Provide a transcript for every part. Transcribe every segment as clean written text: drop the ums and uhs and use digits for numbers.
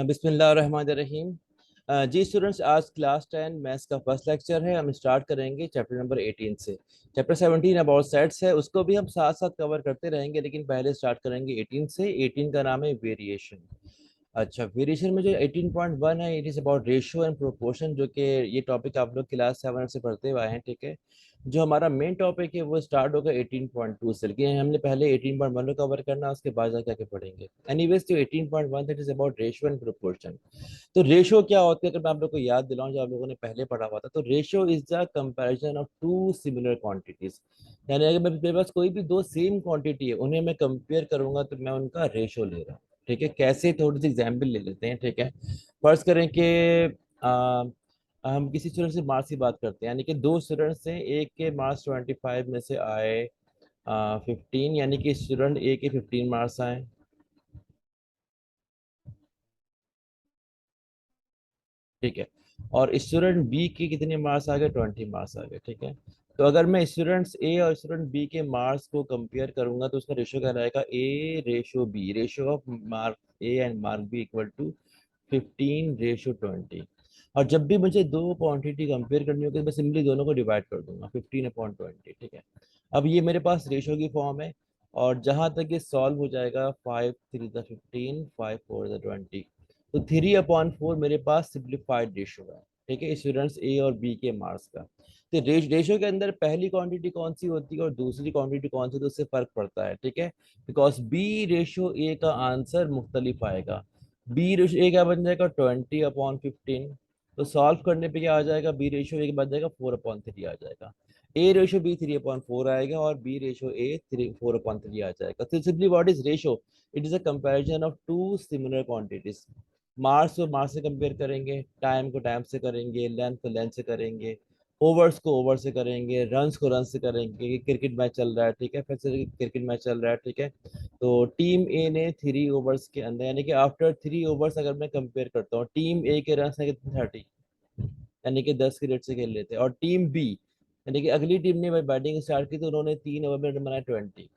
बिस्मिल्लाहिर्रहमानिर्रहीम। जी स्टूडेंट्स, आज class 10 maths का फर्स्ट लेक्चर है। हम स्टार्ट करेंगे चैप्टर नंबर 18 से। चैप्टर 17 अबाउट सेट्स है, उसको भी हम साथ साथ कवर करते रहेंगे, लेकिन पहले स्टार्ट करेंगे 18 से। 18 का नाम है वेरिएशन। अच्छा, वेरिएशन में जो 18.1 है, it is about ratio and proportion, जो कि ये टॉपिक आप लोग क्लास 7 से पढ़ते हुए आए हैं। ठीक है, जो हमारा मेन टॉपिक है वो स्टार्ट होगा 18.2 से, लेकिन हमने पहले 18.1 को कवर करना, उसके बाद जाके आगे पढ़ेंगे। एनीवेज, जो 18.1 that is about ratio and proportion. तो रेशियो क्या होती है, अगर मैं आप लोग को याद दिलाऊं, जो आप लोगों ने पहले पढ़ा हुआ था, तो ratio is the comparison of two similar quantities. यानी अगर मेरे पास कोई भी दो सेम क्वांटिटी है, उन्हें मैं कंपेयर करूंगा, तो मैं उनका रेशियो ले रहा हूँ। ठीक है, कैसे, थोड़ी सी एग्जाम्पल ले लेते हैं। ठीक है, फर्ज करें कि हम किसी स्टूडेंट से मार्क्स की बात करते हैं, यानी कि दो स्टूडेंट्स हैं, एक के मार्क्स 25 में से आए 15, यानी कि स्टूडेंट ए के 15 मार्क्स आए। ठीक है, और स्टूडेंट बी के कितने मार्क्स आ गए, 20 मार्क्स आ गए। ठीक है, तो अगर मैं स्टूडेंट्स ए और स्टूडेंट बी के मार्क्स को कंपेयर करूंगा, तो उसका रेशियो क्या रहेगा, A ratio B, ratio of mark A and mark B equal to 15:20। और जब भी मुझे दो क्वांटिटी कंपेयर करनी होगी, तो मैं सिंपली दोनों को डिवाइड कर दूंगा 15/20। ठीक है, अब ये मेरे पास रेशियो की फॉर्म है, और जहां तक ये सॉल्व हो जाएगा, 5×3 = 15, 5×4 = 20, तो 3/4 मेरे पास सिंप्लीफाइड रेशियो है। ठीक है, स्टूडेंट्स ए और बी के मार्क्स का। तो रेशियो के अंदर पहली क्वांटिटी कौन सी होती है और दूसरी क्वांटिटी कौन सी, तो उससे फर्क पड़ता है। ठीक है, बिकॉज बी रेशियो ए का आंसर मुख्तलिफ आएगा। बी रेशियो ए क्या बन जाएगा, 20/15। तो सॉल्व करने पे क्या आ जाएगा, बी रेशियो ए के बन जाएगा 4/3 आ जाएगा। ए रेशियो बी 3/4 आएगा, और बी रेशियो ए 4/3 आ जाएगा। तो simply what is ratio, it is a comparison of two similar quantities. Marks को मार्क्स से कंपेयर करेंगे, टाइम को टाइम से करेंगे, लेंथ को लेंथ से करेंगे, ओवर्स को ओवर से करेंगे, रन्स को रन से करेंगे, कि क्रिकेट मैच चल रहा है। ठीक है, फिर से क्रिकेट मैच चल रहा है। ठीक है, तो टीम ए ने 3 ओवर्स के अंदर, यानी कि आफ्टर 3 ओवर्स अगर मैं कंपेयर करता हूँ, टीम ए के रन है कितने, 30, यानी कि 10 के रेट से खेल लेते हैं। और टीम बी, यानी कि अगली टीम ने बैटिंग स्टार्ट की, तो उन्होंने 3 ओवर में रन बनाए 20।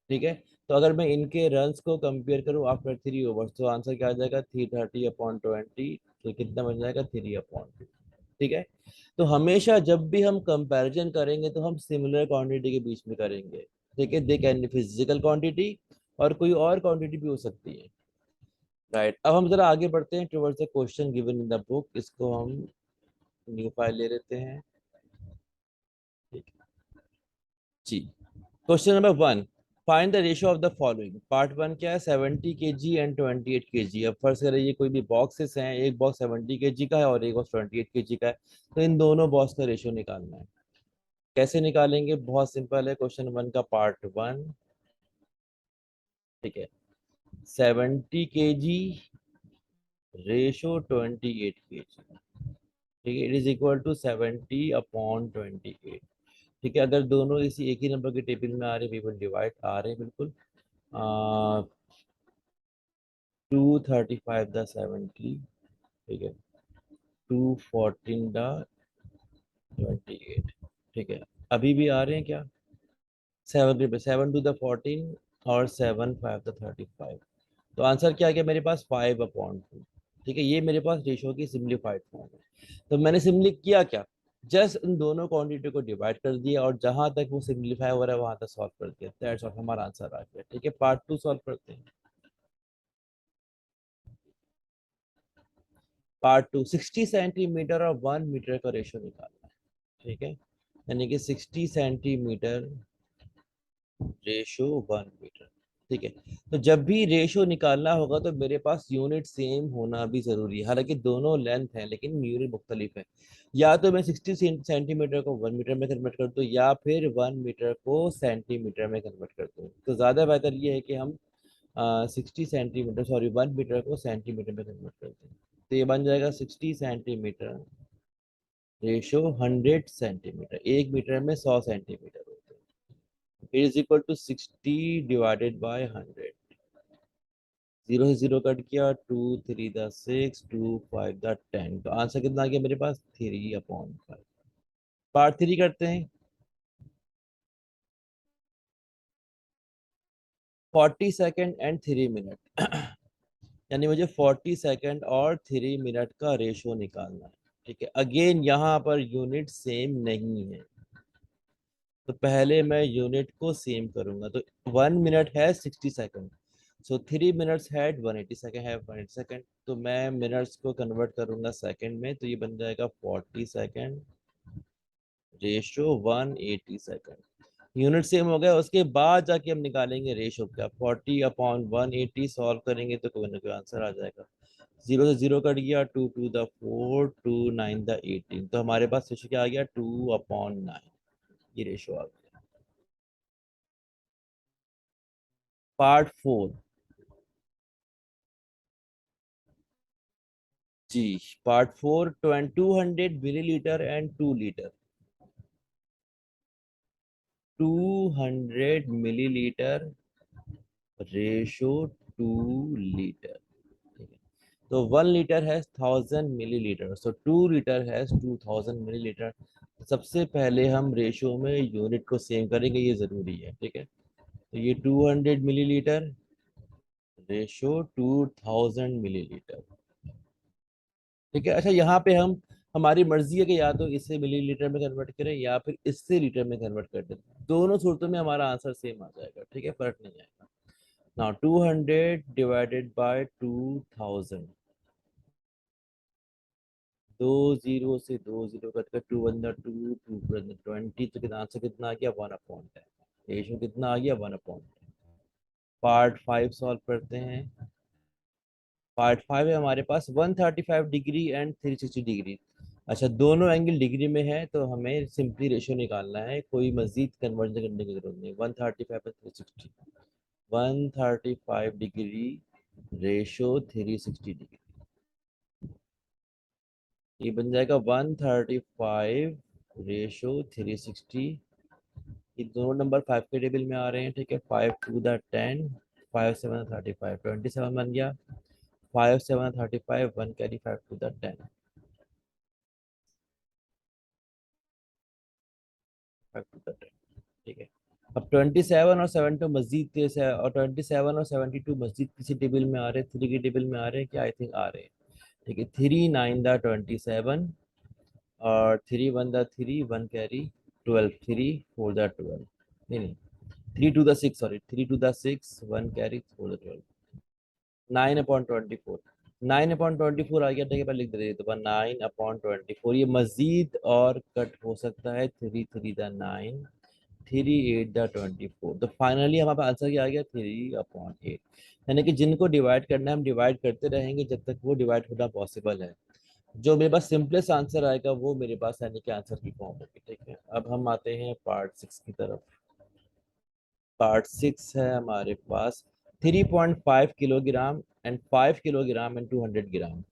ठीक है, तो अगर मैं इनके रन्स को कंपेयर करूं आफ्टर 3 ओवर्स, तो आंसर क्या आ जाएगा, 330/20, तो कितना बन जाएगा, 3/2। ठीक है, तो हमेशा जब भी हम कंपैरिजन करेंगे, तो हम सिमिलर क्वांटिटी के बीच में करेंगे। ठीक है, they can be physical quantity, और कोई और क्वांटिटी भी हो सकती है। राइट, अब हम जरा आगे बढ़ते हैं towards the question given in the book. इसको हम न्यू फाइल ले लेते हैं। ठीक है जी, question number 1, find the ratio of the following. Part 1 क्या है, 70 kg एंड 28 kg। अब फर्स्ट करें, ये कोई भी बॉक्सेस हैं, एक बॉक्स 70 kg का है और एक बॉक्स 28 kg का है, तो इन दोनों बॉक्स का रेशियो निकालना है। कैसे निकालेंगे, बहुत सिंपल है। क्वेश्चन 1 का पार्ट 1, ठीक है, 70 kg रेशो 28 kg। ठीक है, इट इज इक्वल टू 70/28। ठीक है, अगर दोनों इसी एक ही नंबर के टेबल में आ रहे, वी विल डिवाइड, आ रहे हैं बिल्कुल। 235 द 70, ठीक है, 214 द 28। ठीक है, अभी भी आ रहे हैं क्या, 7 2 द 14 और 7 5 द 35। तो आंसर क्या आ गया मेरे पास, 5/2। ठीक है, ये मेरे पास रेशियो की सिंप्लीफाइड फॉर्म है। तो मैंने सिंपली किया क्या, जस्ट इन दोनों क्वांटिटी को डिवाइड कर दिया, और जहां तक वो सिंप्लीफाई हो रहा है वहां तक सॉल्व कर दिया। दैट्स ऑल, हमारा आंसर आ गया। ठीक है, पार्ट 2 सॉल्व करते हैं। पार्ट 2, 60 सेंटीमीटर और 1 मीटर का रेशियो निकालना है। ठीक है, यानी कि 60 सेंटीमीटर रेशो 1 मीटर। ठीक है, तो जब भी रेशो निकालना होगा, तो मेरे पास यूनिट सेम होना भी जरूरी है। हालांकि दोनों लेंथ है, लेकिन यूनिट मुख्तलिफ है। या तो मैं 60 सेंटीमीटर को 1 मीटर में कन्वर्ट कर दूँ, या फिर 1 मीटर को सेंटीमीटर में कन्वर्ट कर दूँ। तो ज़्यादा बेहतर ये है कि हम 60 सेंटीमीटर, सॉरी, 1 मीटर को सेंटीमीटर में कन्वर्ट कर दें। तो ये बन जाएगा 60 सेंटीमीटर रेशो 100 सेंटीमीटर। 1 मीटर में 100 सेंटीमीटर होते हैं, इज इक्वल टू 60/100। जीरो से जीरो कट किया, 2 3 द 6, 2 5 द 10, तो आंसर कितना आ गया मेरे पास, 3/5। पार्ट 3 करते हैं। 40 सेकेंड एंड 3 मिनट। यानी मुझे 40 सेकेंड और 3 मिनट का रेशो निकालना है। ठीक है, अगेन यहाँ पर यूनिट सेम नहीं है, तो पहले मैं यूनिट को सेम करूंगा। तो 1 मिनट है 60 सेकेंड, सो 3 मिनट्स है 180 सेकेंड, है 180 सेकेंड। तो मैं मिनट्स को कन्वर्ट करूंगा सेकेंड में, तो ये बन जाएगा 40 second ratio 180 second. Unit same हो गया, उसके बाद जाके हम निकालेंगे रेशो क्या। 40/180 सॉल्व करेंगे तो कोई ना कोई आंसर आ जाएगा। 0 से 0 कट गया, 2 to the 4, 2 9 the 18, तो हमारे पास रेशो क्या आ गया, 2/9। ये रेशो आ गया। पार्ट 4। जी, part 4, 200 millilitre and 2 litre. 200 millilitre ratio 2 litre. ठीक है, तो 1 लीटर है 1000 मिलीलीटर, सो 2 लीटर है 2000 मिलीलीटर। सबसे पहले हम रेशो में यूनिट को सेम करेंगे, ये जरूरी है। ठीक है, तो ये 200 मिलीलीटर रेशो 2000 मिलीलीटर। ठीक है, अच्छा यहाँ पे हम, हमारी मर्जी है कि या तो इससे मिलीलीटर में कन्वर्ट करें या फिर इससे लीटर में कन्वर्ट कर दें। दोनों सूरतों में हमारा आंसर सेम आ जाएगा। ठीक है, फर्क नहीं आएगा। Now 200 divided by 2000। 2 0 से 2 0 कट कर 2 1 2 2 20, तो कितना आंसर कितना आ गया, 1/10। रेशो कितना आ गया, 1/10। पार्ट 5 सॉल्व करते हैं। पार्ट 5 है हमारे पास 135 डिग्री एंड 360 डिग्री। अच्छा, दोनों एंगल डिग्री में है, तो हमें सिंपली रेशो निकालना है, कोई मजीद कन्वर्जन करने की जरूरत नहीं। 135/360, 135 डिग्री रेशो 360 डिग्री। ये बन जाएगा 135/360। ये दोनों नंबर 5 के टेबल में आ रहे हैं। ठीक है, 5 to the 10, 5 7 35, 27 बन गया। 5 7 35, 1 carry 5 to the 10, 5 to the 10। ठीक है, अब 27 और 72 मस्जिद केस है, और 27 और 72 मस्जिद किसी टेबल में आ रहे हैं, 3 के टेबल में आ रहे हैं क्या, आई थिंक आ रहे हैं। ठीक है, 3 9 the 27 और 3 1 the 3, 1 कैरी 12, 3 4 the 12, नहीं नहीं, 3 to the 6, sorry, 3 to the 6, 1 carry 4 the 12, 9/24। 9/24 आ गया। ठीक है, पहले लिख देते, तो 9/24। ये मजीद और कट हो सकता है, 3 3 the 9, 3 8 the 24। तो फाइनली हमारे पास आंसर क्या आ गया, 3/8। यानी कि जिनको डिवाइड करना है हम डिवाइड करते रहेंगे जब तक वो डिवाइड होना पॉसिबल है। जो मेरे पास सिंपलेस्ट आंसर आएगा वो मेरे पास यानी कि आंसर की फॉर्म होगी। ठीक है, अब हम आते हैं पार्ट 6 की तरफ। पार्ट 6 है हमारे पास 3.5 kilogram and 5 kilogram and 200 gram.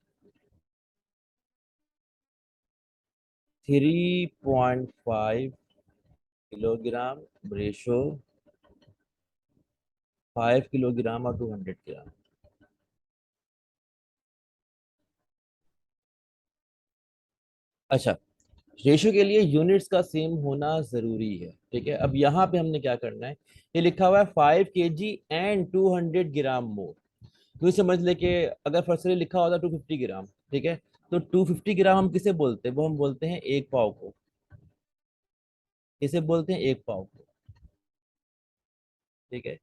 3.5 kilogram ratio 5 kilogram और 200 ग्राम। अच्छा, रेशो के लिए यूनिट्स का सेम होना जरूरी है। ठीक है, अब यहाँ पे हमने क्या करना है, ये लिखा हुआ है 5 kg एंड 200 ग्राम मोर। तो ये समझ ले कि अगर फर्स्ट लिखा होता 250 ग्राम, ठीक है, तो 250 ग्राम हम किसे बोलते हैं, वो हम बोलते हैं एक पाव को। किसे बोलते हैं, एक पाव को। ठीक है,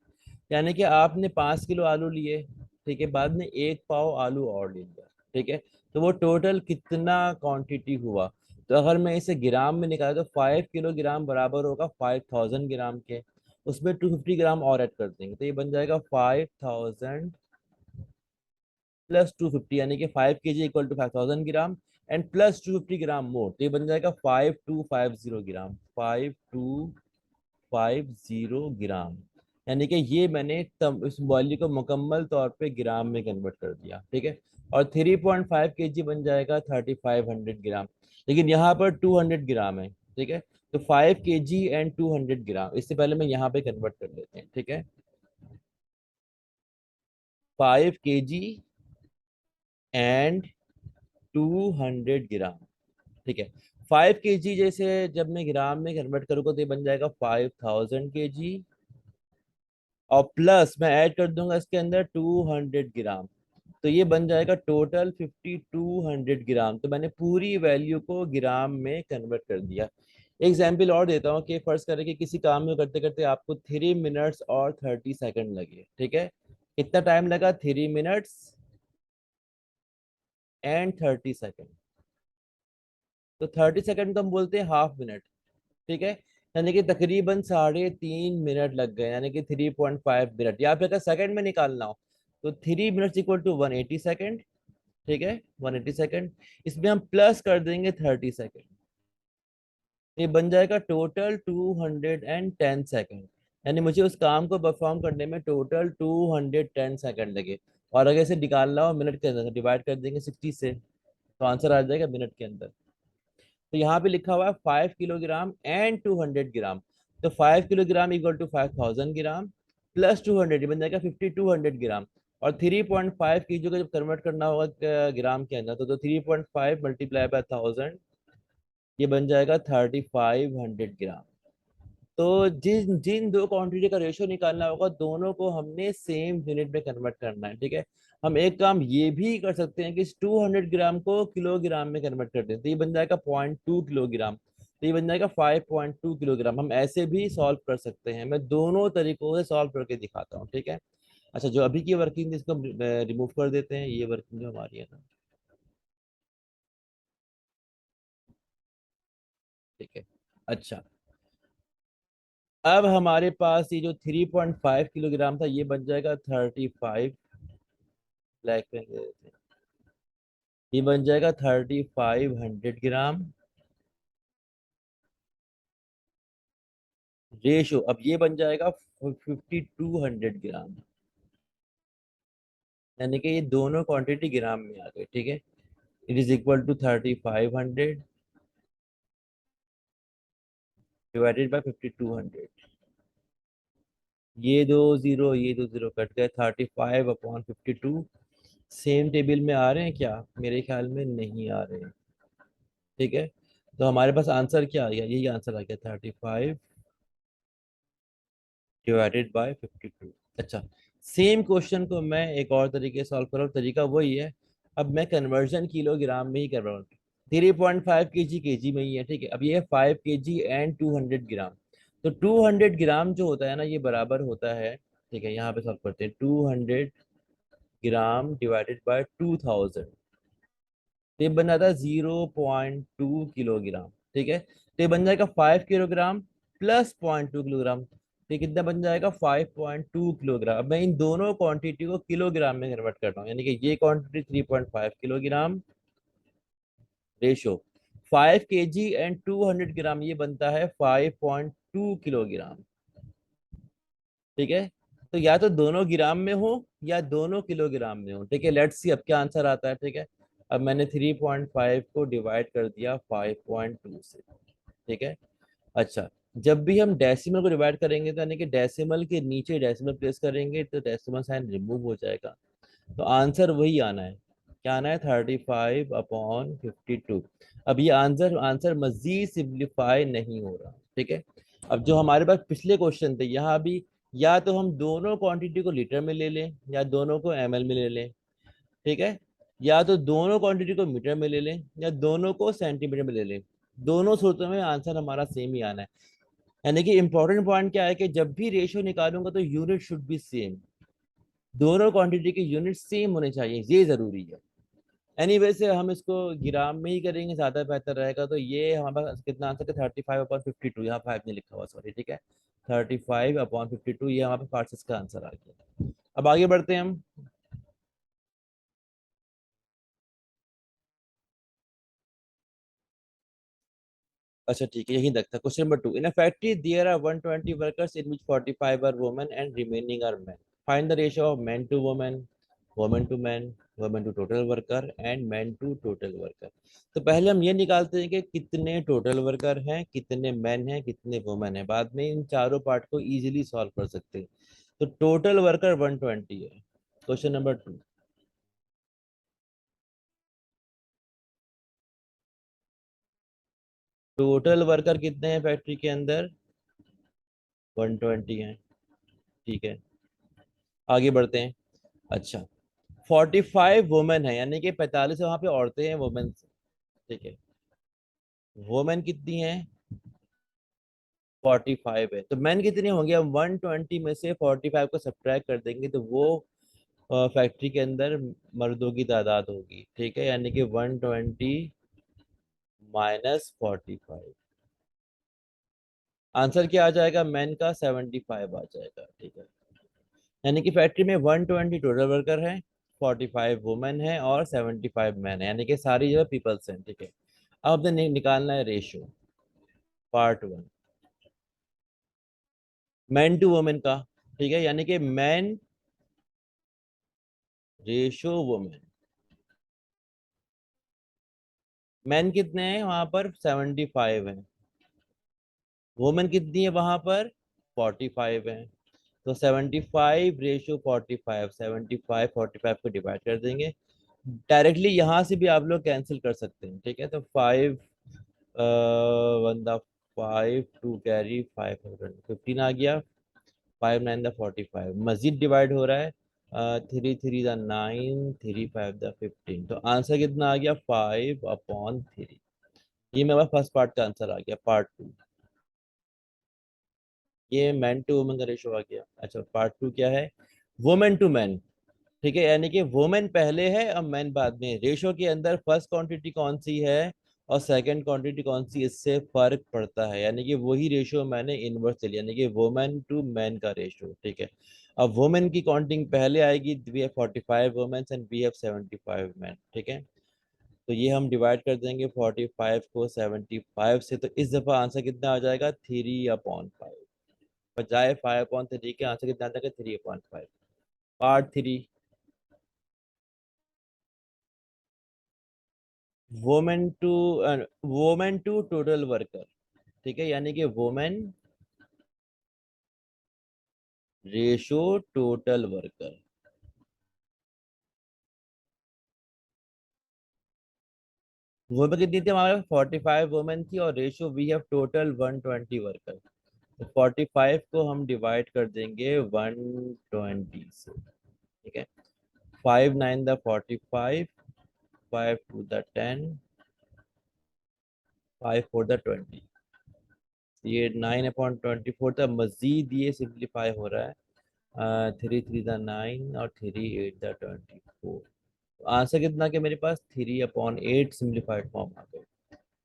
यानी कि आपने 5 किलो आलू लिए, ठीक है, बाद में एक पाव आलू और ले लिया। ठीक है, तो वो टोटल कितना क्वांटिटी हुआ। तो अगर मैं इसे ग्राम में निकाला तो 5 किलोग्राम बराबर होगा 5000 ग्राम के। उसमें 250 ग्राम और ऐड कर देंगे, तो ये बन जाएगा 5000 + 250, यानी कि 5 kg equal to 5000 gram and +250 gram more, तो ये बन जाएगा 5250 ग्राम। 5250 ग्राम, यानी कि ये मैंने इस बॉयली को मुकम्मल तौर पे ग्राम में कन्वर्ट कर दिया। ठीक है, और 3.5 kg बन जाएगा 3500 ग्राम। लेकिन यहाँ पर 200 ग्राम है। ठीक है, तो 5 kg एंड 200 ग्राम, इससे पहले मैं यहाँ पे कन्वर्ट कर लेते हैं। ठीक है, 5 kg एंड 200 ग्राम। ठीक है, 5 kg जैसे जब मैं ग्राम में कन्वर्ट करूंगा तो ये बन जाएगा 5000 kg, और प्लस मैं ऐड कर दूंगा इसके अंदर 200 ग्राम। तो ये बन जाएगा टोटल 5200 ग्राम। तो मैंने पूरी वैल्यू को ग्राम में कन्वर्ट कर दिया। एग्जाम्पल और देता हूँ कि फर्ज करें कि किसी काम में करते करते आपको 3 मिनट्स और 30 सेकंड लगे, ठीक है। कितना टाइम लगा? 3 मिनट्स एंड 30 सेकंड। तो 30 सेकंड को हम बोलते हैं हाफ मिनट, ठीक है। यानी कि तकरीबन 3.5 मिनट लग गए, यानी कि 3.5 मिनट। या फिर अगर सेकंड में निकालना हो तो 3 मिनट्स इक्वल टू 180 सेकंड, ठीक है, 180 सेकंड। इसमें हम प्लस कर देंगे 30 सेकंड, ये बन जाएगा टोटल 210 सेकंड। यानी मुझे उस काम को परफॉर्म करने में टोटल 210 सेकंड लगे। और अगर इसे निकालना हो मिनट के अंदर, डिवाइड कर देंगे 60 से, तो आंसर आ जाएगा मिनट के अंदर। तो यहाँ पे लिखा हुआ है 5 किलोग्राम एंड 200 ग्राम। तो 5 kilogram equal to 5000 gram plus 200, बन जाएगा 5200 ग्राम। और 3.5 kg का जब कन्वर्ट करना होगा ग्राम के अंदर, तो 3.5 मल्टीप्लाई बाय 1000, ये बन जाएगा 3500 ग्राम। तो जिन जिन दो क्वांटिटी का रेशियो निकालना होगा, दोनों को हमने सेम यूनिट में कन्वर्ट करना है, ठीक है। हम एक काम ये भी कर सकते हैं कि इस 200 ग्राम को किलोग्राम में कन्वर्ट कर दें, तो ये बन जाएगा 0.2 किलोग्राम। तो ये बन जाएगा 5.2 किलोग्राम। हम ऐसे भी सॉल्व कर सकते हैं, मैं दोनों तरीकों से सॉल्व करके दिखाता हूँ, ठीक है। अच्छा, जो अभी की वर्किंग इसको रिमूव कर देते हैं, ये वर्किंग जो हमारी है ना, ठीक है। अच्छा, अब हमारे पास ये जो 3.5 किलोग्राम था, ये बन जाएगा 35 ब्लैक पेन दे देते हैं, ये बन जाएगा 3500 ग्राम रेशो। अब ये बन जाएगा 5200 ग्राम। यानी कि ये दोनों क्वांटिटी ग्राम में आ गई, ठीक है। It is equal to 3500 divided by 5200। ये दो जीरो कट गए, 35/52। सेम टेबल में आ रहे हैं क्या? मेरे ख्याल में नहीं आ रहे हैं, ठीक है। तो हमारे पास आंसर क्या आ गया? यही आंसर आ गया, 35/52। अच्छा, सेम क्वेश्चन को मैं एक और तरीके से सॉल्व कर रहा हूँ, तरीका वही है। अब मैं कन्वर्जन किलोग्राम में ही कर रहा हूँ। 3.5 kg केजी में ही है, ठीक है। अब ये है 5 kg एंड 200 ग्राम। तो 200 ग्राम जो होता है ना, ये बराबर होता है, ठीक है। यहाँ पे सॉल्व करते हैं, 200 ग्राम डिवाइडेड बाय 2000, तो ये बन जाता है 0.2 किलोग्राम, ठीक है। तो ये बन जाएगा 5 किलोग्राम प्लस 0.2 किलोग्राम, तो ये कितना बन जाएगा? 5.2 किलोग्राम। अब मैं इन दोनों क्वांटिटी को किलोग्राम में कन्वर्ट कर रहा हूँ, यानी कि ये quantity 3.5 kilogram ratio 5 kg and 200 ग्राम, ये बनता है 5.2 किलोग्राम, ठीक है। तो या तो दोनों ग्राम में हो या दोनों किलोग्राम में हो, ठीक है। लेट्स सी अब क्या आंसर आता है, ठीक है। अब मैंने 3.5 को डिवाइड कर दिया 5.2 से, ठीक है। अच्छा, जब भी हम डेसिमल को डिवाइड करेंगे, तो यानी कि डेसिमल के नीचे डेसिमल प्लेस करेंगे, तो डेसिमल साइन रिमूव हो जाएगा। तो आंसर वही आना है, क्या आना है? 35/52। अब ये आंसर आंसर मजीद सिंप्लीफाई नहीं हो रहा, ठीक है। अब जो हमारे पास पिछले क्वेश्चन थे, यहाँ भी या तो हम दोनों क्वांटिटी को लीटर में ले लें या दोनों को ml में ले लें, ठीक है। या तो दोनों क्वांटिटी को मीटर में ले लें या दोनों को सेंटीमीटर में ले लें। दोनों सूत्रों में आंसर हमारा सेम ही आना है। यानी कि इंपॉर्टेंट पॉइंट क्या है कि जब भी रेशियो निकालूंगा तो यूनिट शुड बी सेम, दोनों क्वांटिटी के यूनिट सेम होने चाहिए, ये जरूरी है। एनीवे से हम इसको ग्राम में ही करेंगे, ज्यादा बेहतर रहेगा। तो ये हमारे पास कितना आंसर है? 35/52। यहाँ 5 नहीं लिखा हुआ, सॉरी, ठीक है। 35/52, ये हमारे पास पार्ट्स का आंसर आ गया। अब आगे बढ़ते हैं हम। अच्छा, ठीक है, यही तक था। Question number 2, in a factory there are 120 workers in which 45 are women and remaining are men. Find the ratio of men to women, women to man, women to total worker and man to total worker. तो पहले हम ये निकालते हैं कि कितने total worker हैं, कितने मैन हैं, कितने वुमेन हैं। बाद में इन चारों पार्ट को इजीली सॉल्व कर सकते हैं। तो टोटल वर्कर 120 है। क्वेश्चन नंबर 2, टोटल वर्कर कितने हैं फैक्ट्री के अंदर? 120 हैं, ठीक है। आगे बढ़ते हैं। अच्छा, 45 वुमेन है, यानी कि 45 वहां पे औरतें हैं, वुमेन। ठीक है, वुमेन कितनी है? 45 है। तो मैन कितने होंगे? हम 120 में से 45 को सब्ट्रैक्ट कर देंगे तो वो फैक्ट्री के अंदर मर्दों की तादाद होगी। ठीक है, यानी कि 120 -45। आंसर क्या आ जाएगा? मैन का 75 आ जाएगा। ठीक है, यानी कि फैक्ट्री में 120 टोटल वर्कर है, 45 वुमेन है और 75 मैन है, यानी कि सारी जो पीपल्स हैं। ठीक है, अब हमने निकालना है ratio. Part one, man to women का। ठीक है, यानी कि मैन रेशियो वुमेन। मैन कितने हैं वहां पर? 75 है। वुमेन कितनी है वहां पर? 45 है। तो 75/45, 75 को डिवाइड कर देंगे। डायरेक्टली यहाँ से भी आप लोग कैंसिल कर सकते हैं। ठीक है, तो 5 5 टू कैरी 515 आ गया। 5 9 द 45 मजीद डिवाइड हो रहा है। 3 3 द 9, 3 5 द 15। तो आंसर कितना आ गया? 5/3। ये मेरा फर्स्ट पार्ट का आंसर आ गया। पार्ट टू, ये मैन टू वुमेन का रेशो आ गया। अच्छा, पार्ट टू क्या है? Women to man. ठीक है, यानी कि वुमेन पहले है और मैन बाद में। रेशो के अंदर फर्स्ट क्वांटिटी कौन सी है और सेकंड क्वांटिटी कौन सी, इससे फर्क पड़ता है। यानी कि वही रेशो मैंने इनवर्स ले लिया, यानी कि वुमेन टू मैन का रेशो। ठीक है, अब वुमेन की काउंटिंग पहले आएगी। We have 45 women and we have 75 man. ठीक है, तो ये हम डिवाइड कर देंगे 45 को 75 से। तो इस दफा आंसर कितना आ जाएगा? 3/5। बजाय 5/3 के आंसर कितना आ जाएगा? 3/5। Part three, women to women to total worker. ठीक है, यानी कि women ratio total worker. Women कितनी थी हमारे? 45 वुमेन थी और ratio we have total 120 worker. तो 45 को हम डिवाइड कर देंगे 120 से। ठीक है, 5 9 द 45, 5 2 द 10, 5 4 द 20। ये 9/24 था। मजीद ये सिंप्लीफाई हो रहा है। 3 3 द 9 और 3 8 द 24। आंसर कितना के मेरे पास? 3/8 सिंप्लीफाइड फॉर्म आ गए।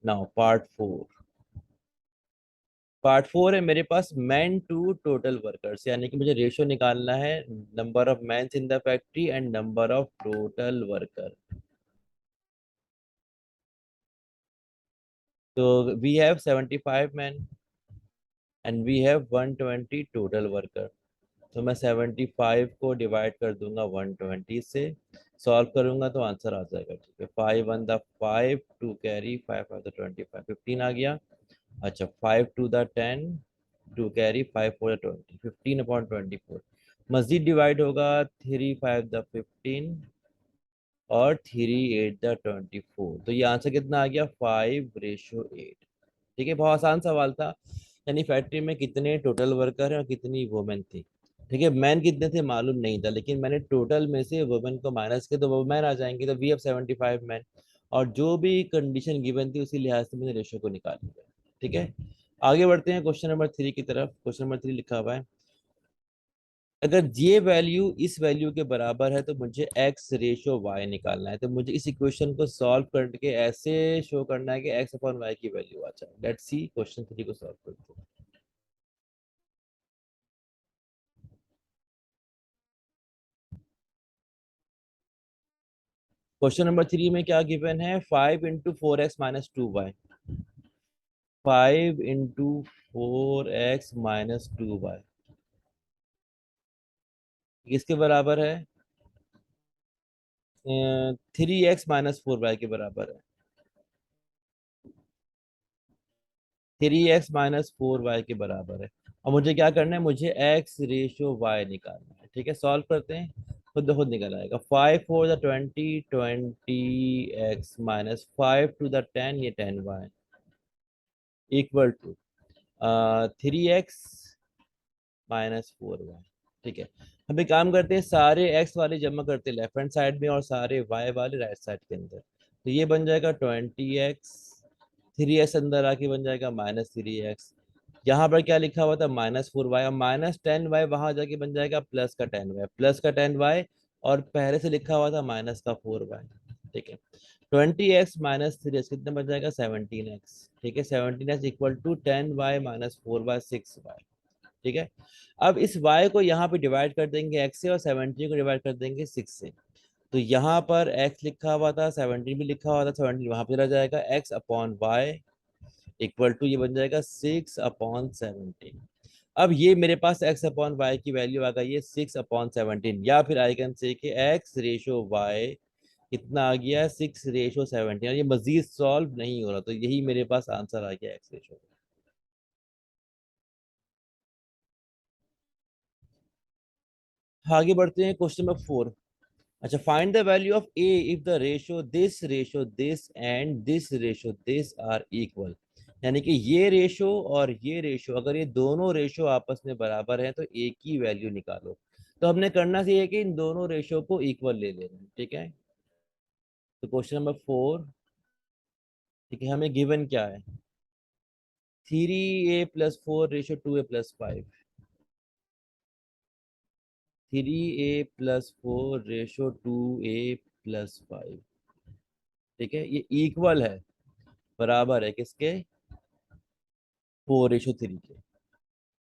Now part four. Part four है मेरे पास मैन टू टोटल वर्कर्स, यानी कि मुझे रेशियो निकालना है number of man in the factory and number of total worker. तो we have 75 man and we have 120 total worker. तो मैं 75 को डिवाइड कर दूंगा 120 से। सॉल्व करूंगा तो आंसर आ जाएगा। ठीक है, 5 1 द 5 टू कैरी 5 5 द 25, 15 आ गया। अच्छा, 5 2 द 10 टू कैरी 5 4 द 20, 15/24। मस्जिद डिवाइड होगा 3 5 द 15 और 3 8 द 24। तो ये आंसर कितना आ गया? 5/8। ठीक है, बहुत आसान सवाल था। यानी फैक्ट्री में कितने टोटल वर्कर हैं और कितनी वुमेन थी। ठीक है, मैन कितने थे मालूम नहीं था, लेकिन मैंने टोटल में से वुमेन को माइनस किया तो वुमेन आ जाएंगे। तो वी हैव 75 मैन और जो भी कंडीशन गिवन थी उसी लिहाज से मैंने रेशो को निकाल लिया। ठीक है, आगे बढ़ते हैं क्वेश्चन नंबर 3 की तरफ। क्वेश्चन नंबर 3 लिखा हुआ है, अगर ये वैल्यू इस वैल्यू के बराबर है तो मुझे एक्स रेशो वाई निकालना है। तो मुझे इस इक्वेशन को सॉल्व करके ऐसे शो करना है कि एक्स अपॉन वाई की वैल्यू आ जाए। लेट्स सी क्वेश्चन 3 को सॉल्व करते हैं। क्वेश्चन नंबर 3 में क्या गिवन है? 5 × 4x - 2y। 5 × 4x - 2y किसके बराबर है? 3x - 4y के बराबर है। 3x - 4y के बराबर है। और मुझे क्या करना है? मुझे एक्स रेशो वाई निकालना है। ठीक है, सॉल्व करते हैं। खुद ब खुद निकल आएगा। 5 4 द 20, 20x - 5 2 द 10, ये 10y equal to 3x - 4y। ठीक है, हम एक काम करते हैं, सारे एक्स वाले जमा करते हैं लेफ्ट हैंड साइड में और सारे वाई वाले राइट साइड के अंदर। तो ये बन जाएगा 20x, 3x अंदर आके बन जाएगा -3x। यहाँ पर क्या लिखा हुआ था, -4y, और -10y वहां जाके बन जाएगा +10y, +10y, और पहले से लिखा हुआ था -4y। ठीक है, 20x - 3x कितना बन जाएगा, 17x। ठीक है, 17x equal to 10y - 4y 6y। ठीक है, अब इस y को यहाँ पे डिवाइड कर देंगे x से, और 17 को डिवाइड कर देंगे 6 से। तो यहाँ पर x लिखा हुआ था, 17 भी लिखा हुआ था, 17 वहां पे चला जाएगा, x upon y equal to ये बन जाएगा 6/17। अब ये मेरे पास x अपॉन वाई की वैल्यू आ गई है 6/17, या फिर आई कैन से कि x रेशो वाई कितना आ गया है, 6/17, और ये मजीद सॉल्व नहीं हो रहा, तो यही मेरे पास आंसर आ गया x रेशो। आगे बढ़ते हैं, क्वेश्चन नंबर 4। अच्छा, find the value of a if the ratio this and this ratio this are equal. यानी कि ये रेशो और ये रेशो, अगर ये दोनों रेशो आपस में बराबर है तो ए की वैल्यू निकालो। तो हमने करना चाहिए कि इन दोनों रेशो को इक्वल ले लेना। ठीक है, तो क्वेश्चन नंबर 4। ठीक है, हमें गिवन क्या है, 3a+4 ratio 2a+5। 3a+4 ratio 2a+5। ठीक है, ये इक्वल है, बराबर है किसके, 4/3 के।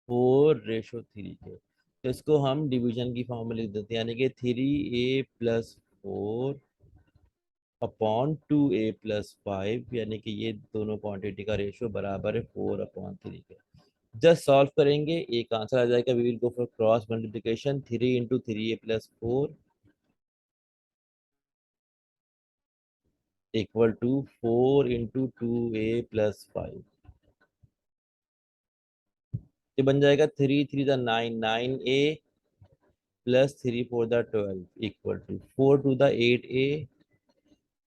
4/3 के, तो इसको हम डिवीजन की फॉर्म में लिख देते हैं, यानी कि 3a+4/2a+5, यानी कि ये दोनों क्वांटिटी का रेशियो बराबर है 4/3 के। जस्ट सॉल्व करेंगे, एक आंसर आ जाएगा। We will go for cross multiplication, 3 × 3a+4 equal to 4 × 2a+5। ये बन जाएगा 3 × 3 = 9, 9a +3 × 4 = 12 इक्वल टू 4 × 2 = 8a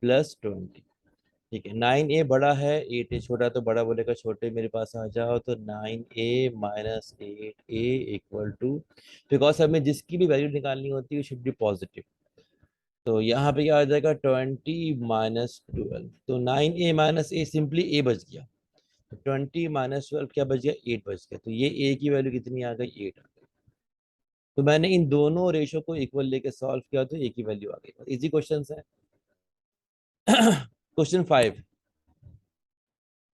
+20। ठीक है, 9a बड़ा है, 8a छोटा, तो बड़ा बोलेगा छोटे मेरे पास आ जाओ, तो 9a - 8a equal to, because हमें जिसकी भी वैल्यू निकालनी होती है शुड बी पॉजिटिव। तो यहाँ पे क्या आ जाएगा, 20 - 12, तो 9a - a सिंपली a बच गया, तो 20 - 12 क्या बच गया, 8 बच गया, तो ये a की वैल्यू कितनी आ गई, 8 आ गई। तो मैंने इन दोनों रेशो को इक्वल लेके सॉल्व किया, तो a की वैल्यू आ गई। इजी क्वेश्चन है। Question 5।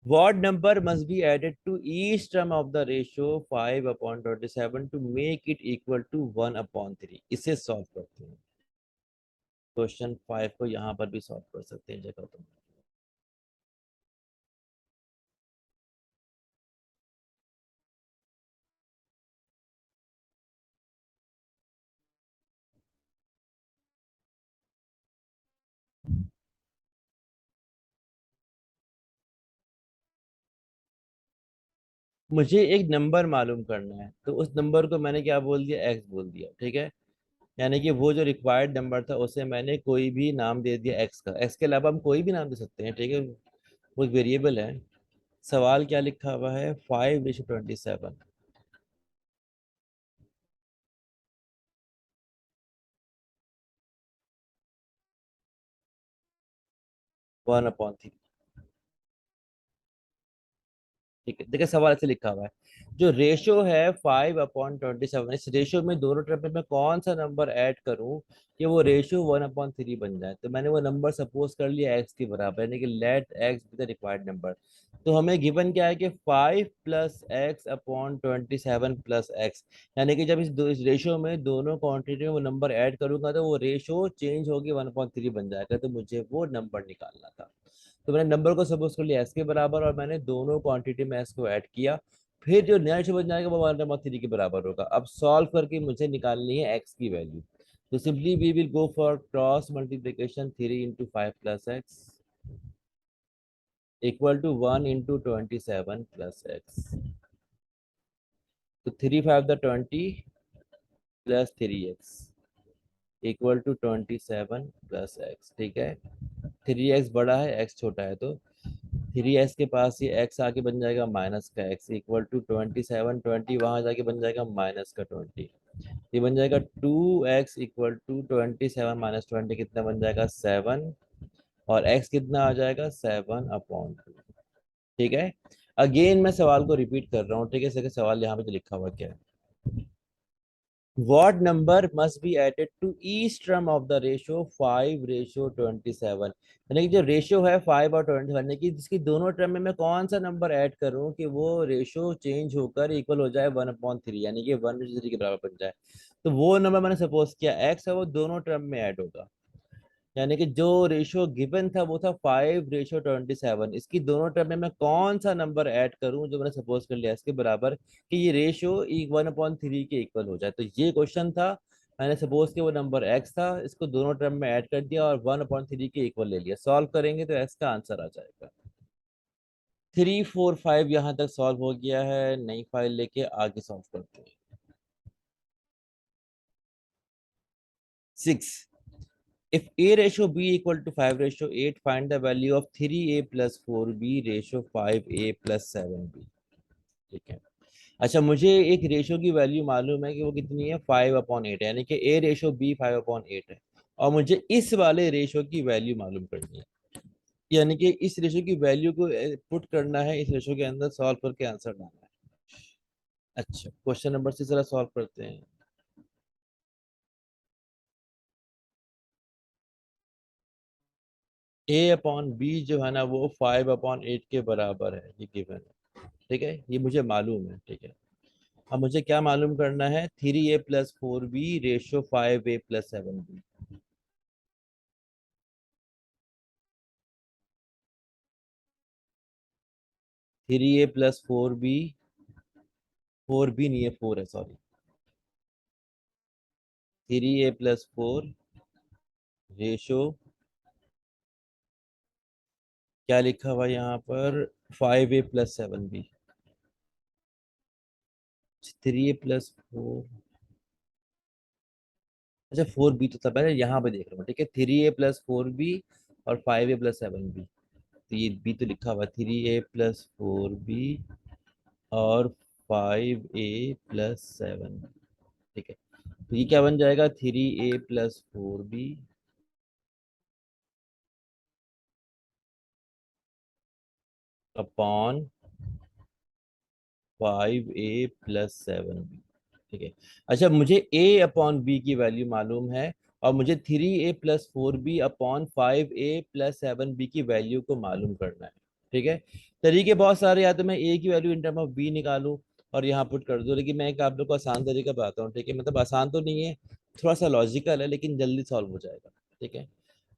What number must be added to each term of the ratio 5/27 to make it equal to 1/3? इसे सॉल्व करते हैं। क्वेश्चन 5 को यहाँ पर भी सॉल्व कर सकते हैं जगह तो। मुझे एक नंबर मालूम करना है, तो उस नंबर को मैंने क्या बोल दिया, एक्स बोल दिया। ठीक है, यानी कि वो जो रिक्वायर्ड नंबर था उसे मैंने कोई भी नाम दे दिया एक्स का। एक्स के अलावा हम कोई भी नाम दे सकते हैं। ठीक है, वो एक वेरिएबल है। सवाल क्या लिखा हुआ है, 5/27 1/3। ठीक है, देखिए सवाल ऐसे लिखा हुआ है, जो रेशो है 5/27, इस रेशो में दोनों तरफ में मैं कौन सा नंबर ऐड करूं कि वो रेशो 1/3 बन जाए। तो मैंने वो नंबर सपोज कर लिया एक्स के बराबर, यानी कि let x be the required number. तो हमें गिवन क्या है कि 5 + x/27 + x, यानी कि जब इस रेशो में दोनों क्वांटिटी में वो नंबर ऐड करूंगा तो वो रेशो चेंज होगी 1/3 बन जाएगा, तो मुझे वो नंबर निकालना था। तो मैंने नंबर को सपोज कर लिया एस के बराबर, और मैंने दोनों क्वांटिटी में एस को ऐड किया। फिर जो नया रेशो बन जाएगा वो 1/3 के बराबर होगा। अब सॉल्व करके मुझे निकालनी है एक्स की वैल्यू। तो simply we will go for cross multiplication, 3 × 5 + x equal to 1 × 27 + x। तो 3×5 = 20 +3x इक्वल टू 27 + x। ठीक है, 3x बड़ा है, x छोटा है, तो 3x के पास ये x आके बन जाएगा -का x इक्वल टू 27, 20 वहां जाके बन जाएगा -का 20। ये बन जाएगा 2x इक्वल टू 27 - 20 कितना बन जाएगा 7, और x कितना आ जाएगा 7/2। ठीक है। अगेन मैं सवाल को रिपीट कर रहा हूँ, ठीक है। सवाल यहाँ पे तो लिखा हुआ क्या है, what number must be added to each term of the ratio 5:27। यानी कि जो रेशियो है 5 और 27, यानी कि जिसकी दोनों टर्म में मैं कौन सा नंबर ऐड करूं कि वो रेशियो चेंज होकर इक्वल हो जाए 1/3, यानी कि 1:3 के बराबर बन जाए। तो वो नंबर मैंने सपोज किया एक्स है, वो दोनों टर्म में ऐड होगा। यानी कि जो रेशियो गिवन था वो था 5:27। इसकी दोनों टर्म में मैं कौन सा नंबर ऐड करूं जो मैंने सपोज कर लिया इसके बराबर कि ये रेशियो 1/3 के इक्वल हो जाए। तो ये क्वेश्चन था, मैंने सपोज किया वो नंबर एक्स था, इसको दोनों टर्म में ऐड कर दिया और 1/3 के इक्वल ले लिया। सॉल्व करेंगे तो एक्स का आंसर आ जाएगा। 3 4 5 यहाँ तक सॉल्व हो गया है। नई फाइल लेके आगे सॉल्व करते हैं। 6, if a ratio b equal to 5:8, find the value of 3a plus 4b ratio 5a plus 7b। ठीक है। अच्छा, मुझे एक रेशियो की वैल्यू मालूम है कि वो कितनी है 5/8, यानी कि a रेशियो b 5/8 है। और मुझे इस वाले रेशियो की वैल्यू मालूम करनी है, यानी कि इस रेशियो की वैल्यू को पुट करना है इस रेशियो के अंदर, सॉल्व करके आंसर डालना है। अच्छा, क्वेश्चन नंबर 6 जरा सॉल्व करते हैं। a/b जो है ना वो 5/8 के बराबर है, ये गिवन है। ठीक है, ये मुझे मालूम है। ठीक है। अब मुझे क्या मालूम करना है, 3a + 4b ratio 5a + 7b। 3a + 4b, 4b नहीं है 4 है, सॉरी। 3a + 4 रेशियो क्या लिखा हुआ है यहाँ पर, 5a + 7b। 3a + 4, अच्छा 4b तो था, पहले यहाँ पे देख रहा हूँ। ठीक है, 3a + 4b और 5a + 7b। तो ये बी तो लिखा हुआ 3a + 4b और 5a + 7। ठीक है, तो ये क्या बन जाएगा 3a + 4b upon 5a + 7b। ठीक है। अच्छा, मुझे a/b की वैल्यू मालूम है, और मुझे 3a + 4b upon 5a + 7b की वैल्यू को मालूम करना है। ठीक है। तरीके बहुत सारे, या तो मैं a की value in term of b निकालूं और यहाँ पुट कर दूं, लेकिन मैं एक आप लोग को आसान तरीका बताता हूँ। ठीक है, मतलब आसान तो नहीं है, थोड़ा सा लॉजिकल है, लेकिन जल्दी सॉल्व हो जाएगा। ठीक है।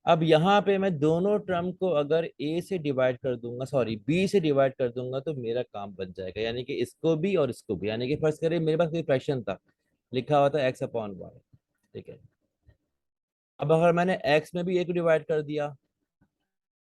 अब यहाँ पे मैं दोनों टर्म को अगर a से डिवाइड कर दूंगा, सॉरी b से डिवाइड कर दूंगा, तो मेरा काम बन जाएगा। यानी कि इसको भी और इसको भी, यानी कि फर्स्ट करें मेरे पास कोई फ्रैक्शन था, लिखा हुआ था x/y। ठीक है। अब अगर मैंने x में भी a को डिवाइड कर दिया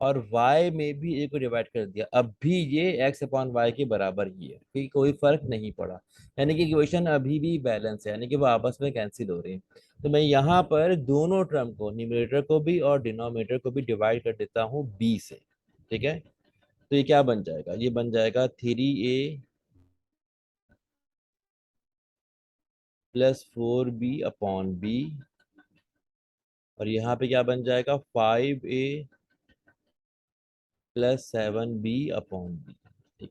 और y में भी a को डिवाइड कर दिया, अब भी ये x/y के बराबर ही है, कि कोई फर्क नहीं पड़ा। यानी कि इक्वेशन अभी भी बैलेंस है, यानी कि वो आपस में कैंसिल हो रही है। तो मैं यहाँ पर दोनों टर्म को, न्यूमरेटर को भी और डिनोमिनेटर को भी डिवाइड कर देता हूँ b से। ठीक है। तो ये क्या बन जाएगा, ये बन जाएगा 3a + 4b/b, और यहाँ पे क्या बन जाएगा 5a + 7b/b। ठीक।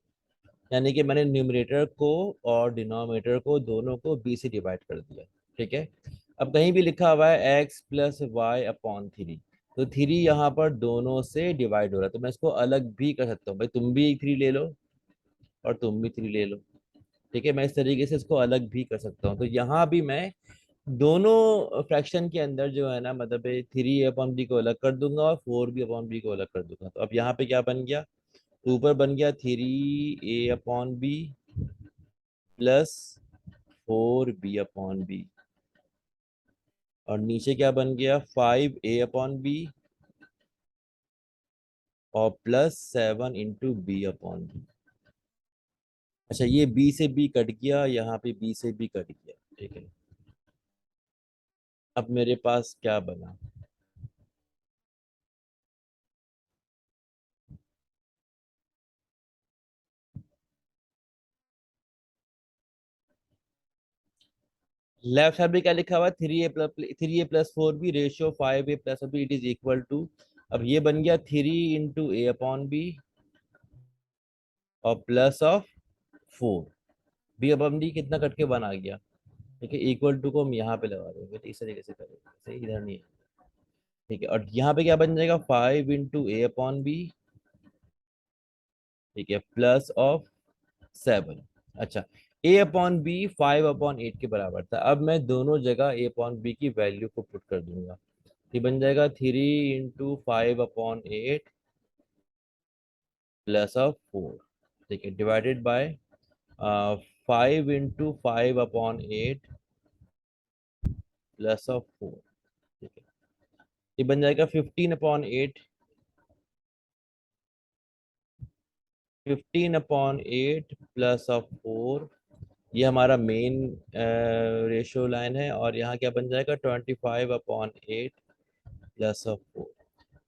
यानी कि मैंने न्यूमरेटर को और डिनोमिनेटर को दोनों को b से डिवाइड कर दिया। ठीक है। अब कहीं भी लिखा हुआ है x + y/3, तो 3 यहाँ पर दोनों से डिवाइड हो रहा है, तो मैं इसको अलग भी कर सकता हूँ। भाई तुम भी 3 ले लो और तुम भी 3 ले लो। ठीक है, मैं इस तरीके से इसको अलग भी कर सकता हूँ। तो यहाँ भी मैं दोनों फ्रैक्शन के अंदर जो है ना, मतलब 3a/b को अलग कर दूंगा और 4b/b को अलग कर दूंगा। तो अब यहाँ पे क्या बन गया, ऊपर बन गया 3a/b +4b/b, और नीचे क्या बन गया 5a/b और +7 × b/b। अच्छा, ये b से b कट गया, यहाँ पे b से b कट गया। ठीक है। अब मेरे पास क्या बना, लेफ्ट साइड में क्या लिखा हुआ है, 3a+4b ratio 5a+b it is equal to, अब ये बन गया 3 × a/b और plus of 4, b upon d कितना कट के 1 आ गया। ठीक है, इक्वल टू को हम यहाँ पे लगा देंगे, तो इस तरीके से करेंगे, सही, इधर नहीं है। ठीक है, और यहाँ पे क्या बन जाएगा, 5 × a/b, ठीक है, प्लस ऑफ 7। अच्छा, a/b 5/8 के बराबर था। अब मैं दोनों जगह a/b की वैल्यू को पुट कर दूंगा। ये बन जाएगा 3 × 5/8 प्लस ऑफ 4, ठीक है, डिवाइडेड बाय 5 × 5/8 प्लस ऑफ 4। ठीक है, ये बन जाएगा 15/8, 15/8 प्लस ऑफ 4। ये हमारा मेन रेशियो लाइन है, और यहाँ क्या बन जाएगा, 25/8 प्लस ऑफ 4।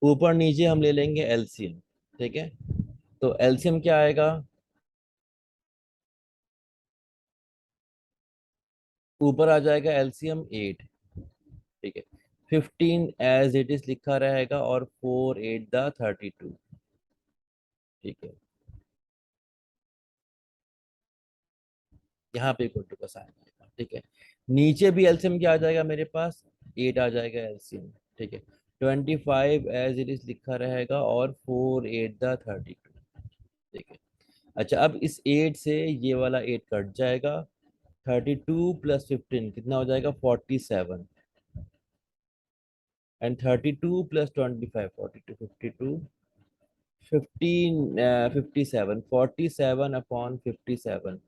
ऊपर नीचे हम ले लेंगे एलसीएम। ठीक है, तो एलसीएम क्या आएगा, ऊपर आ जाएगा एलसीएम 8। ठीक है, 15 एज इट इज लिखा रहेगा, और 4 8 × 32। ठीक है, यहाँ पे इक्वल टू का साइन आएगा। ठीक है, नीचे भी एलसीएम क्या आ जाएगा मेरे पास, 8 आ जाएगा एलसीएम। ठीक है, 25 एज इट इज लिखा रहेगा, और 4 8 × 32। ठीक है, अच्छा, अब इस 8 से ये वाला 8 कट जाएगा, 32 + 15 कितना हो जाएगा, 47, एंड 32 + 25, 42, 52, 57, 47/57।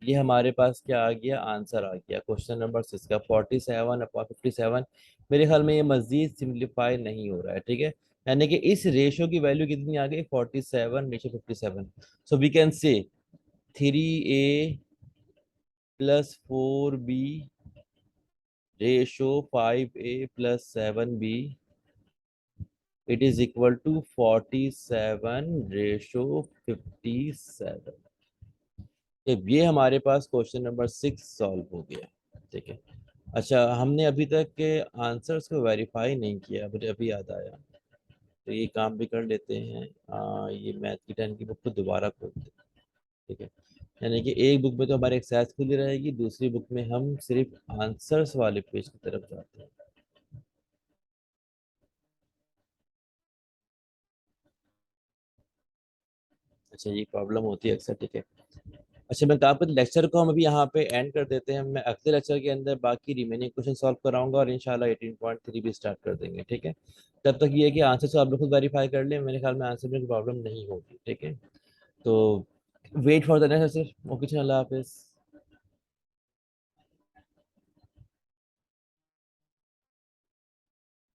ये हमारे पास क्या आ गया, आंसर आ गया क्वेश्चन नंबर 6 का, 47/57। मेरे ख्याल में ये मजीद सिंप्लीफाई नहीं हो रहा है। ठीक है, यानी कि इस रेशो की वैल्यू कितनी आ गई, 47/57। So we can say 3a+4b ratio 5a+7b it is equal to 47/57। ये हमारे पास क्वेश्चन नंबर 6 सॉल्व हो गया। ठीक है, अच्छा, हमने अभी तक के आंसर्स को वेरीफाई नहीं किया, मुझे अभी याद आया, तो ये काम भी कर लेते हैं। ये मैथ की 10 की बुक को दोबारा खोलते हैं। ठीक है, यानी कि एक बुक में तो हमारी एक्सरसाइज खुली रहेगी, दूसरी बुक में हम सिर्फ आंसर्स वाले पेज की तरफ जाते हैं। अच्छा, ये प्रॉब्लम होती है अक्सर। ठीक है, अच्छा, मैं कहा लेक्चर को हम अभी यहाँ पे एंड कर देते हैं। मैं अगले लेक्चर के अंदर बाकी रिमेनिंग क्वेश्चन सॉल्व कराऊंगा, और इंशाल्लाह 18.3 भी स्टार्ट कर देंगे। ठीक है, तब तक ये है कि आंसर से आप लोग खुद वेरीफाई कर लें, मेरे ख्याल में आंसर में कोई प्रॉब्लम नहीं होगी। ठीक है, तो wait for the next. Okay, अल्लाह हाफिज़।